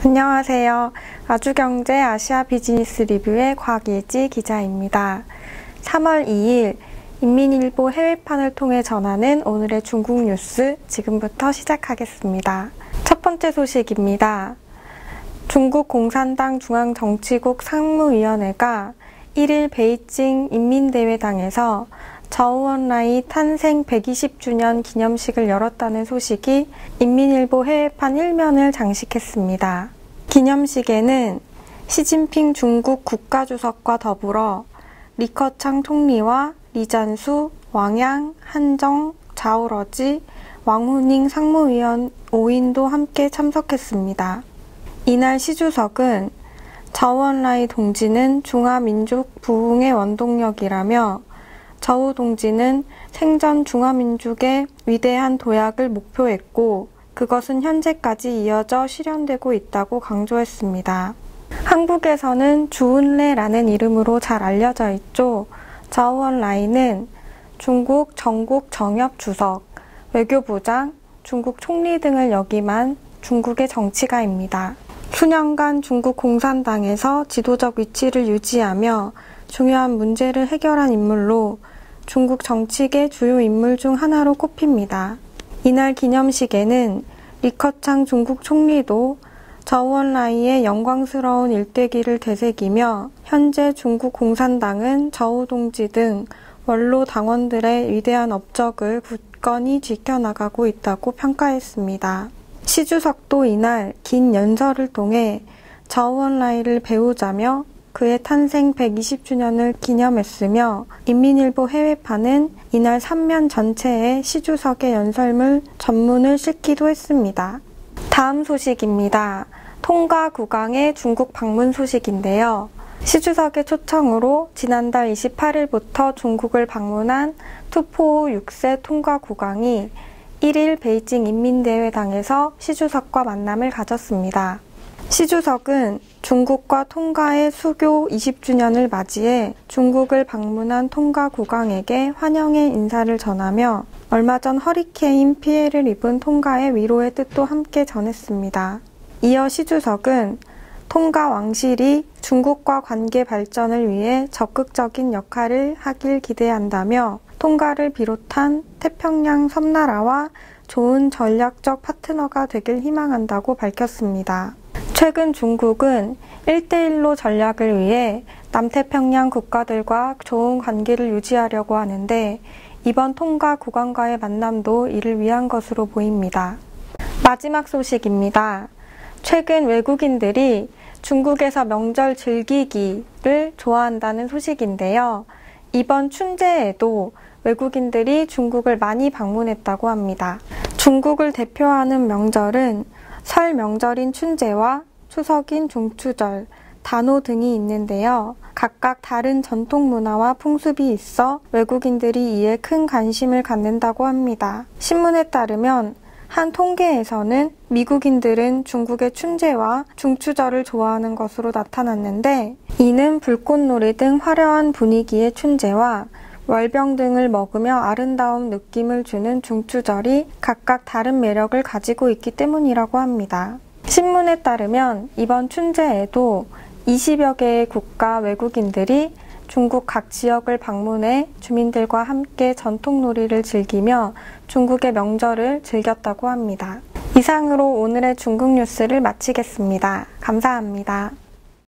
안녕하세요. 아주경제 아시아 비즈니스 리뷰의 곽예지 기자입니다. 3월 2일 인민일보 해외판을 통해 전하는 오늘의 중국 뉴스 지금부터 시작하겠습니다. 첫 번째 소식입니다. 중국 공산당 중앙정치국 상무위원회가 1일 베이징 인민대회당에서 저우언라이 탄생 120주년 기념식을 열었다는 소식이 인민일보 해외판 1면을 장식했습니다. 기념식에는 시진핑 중국 국가주석과 더불어 리커창 총리와 리잔수, 왕양, 한정, 자오러지, 왕후닝 상무위원 5인도 함께 참석했습니다. 이날 시 주석은 저우언라이 동지는 중화민족 부흥의 원동력이라며 저우 동지는 생전 중화민족의 위대한 도약을 목표했고 그것은 현재까지 이어져 실현되고 있다고 강조했습니다. 한국에서는 주은래라는 이름으로 잘 알려져 있죠. 저우언라이는 중국 전국 정협 주석, 외교부장, 중국 총리 등을 역임한 중국의 정치가입니다. 수년간 중국 공산당에서 지도적 위치를 유지하며 중요한 문제를 해결한 인물로 중국 정치계 주요 인물 중 하나로 꼽힙니다. 이날 기념식에는 리커창 중국 총리도 저우언라이의 영광스러운 일대기를 되새기며 현재 중국 공산당은 저우 동지 등 원로 당원들의 위대한 업적을 굳건히 지켜나가고 있다고 평가했습니다. 시 주석도 이날 긴 연설을 통해 저우언라이를 배우자며 그의 탄생 120주년을 기념했으며 인민일보 해외판은 이날 3면 전체에 시 주석의 연설문 전문을 싣기도 했습니다. 다음 소식입니다. 통가 국왕의 중국 방문 소식인데요. 시 주석의 초청으로 지난달 28일부터 중국을 방문한 투포우 6세 통가 국왕이 1일 베이징 인민대회당에서 시 주석과 만남을 가졌습니다. 시 주석은 중국과 통가의 수교 20주년을 맞이해 중국을 방문한 통가 국왕에게 환영의 인사를 전하며 얼마 전 허리케인 피해를 입은 통가의 위로의 뜻도 함께 전했습니다. 이어 시 주석은 통가 왕실이 중국과 관계 발전을 위해 적극적인 역할을 하길 기대한다며 통가를 비롯한 태평양 섬나라와 좋은 전략적 파트너가 되길 희망한다고 밝혔습니다. 최근 중국은 1대1로 전략을 위해 남태평양 국가들과 좋은 관계를 유지하려고 하는데 이번 통가 국왕과의 만남도 이를 위한 것으로 보입니다. 마지막 소식입니다. 최근 외국인들이 중국에서 명절 즐기기를 좋아한다는 소식인데요. 이번 춘제에도 외국인들이 중국을 많이 방문했다고 합니다. 중국을 대표하는 명절은 설 명절인 춘제와 추석인 중추절, 단오 등이 있는데요. 각각 다른 전통 문화와 풍습이 있어 외국인들이 이에 큰 관심을 갖는다고 합니다. 신문에 따르면 한 통계에서는 미국인들은 중국의 춘제와 중추절을 좋아하는 것으로 나타났는데 이는 불꽃놀이 등 화려한 분위기의 춘제와 월병 등을 먹으며 아름다운 느낌을 주는 중추절이 각각 다른 매력을 가지고 있기 때문이라고 합니다. 신문에 따르면 이번 춘제에도 20여 개의 국가 외국인들이 중국 각 지역을 방문해 주민들과 함께 전통놀이를 즐기며 중국의 명절을 즐겼다고 합니다. 이상으로 오늘의 중국 뉴스를 마치겠습니다. 감사합니다.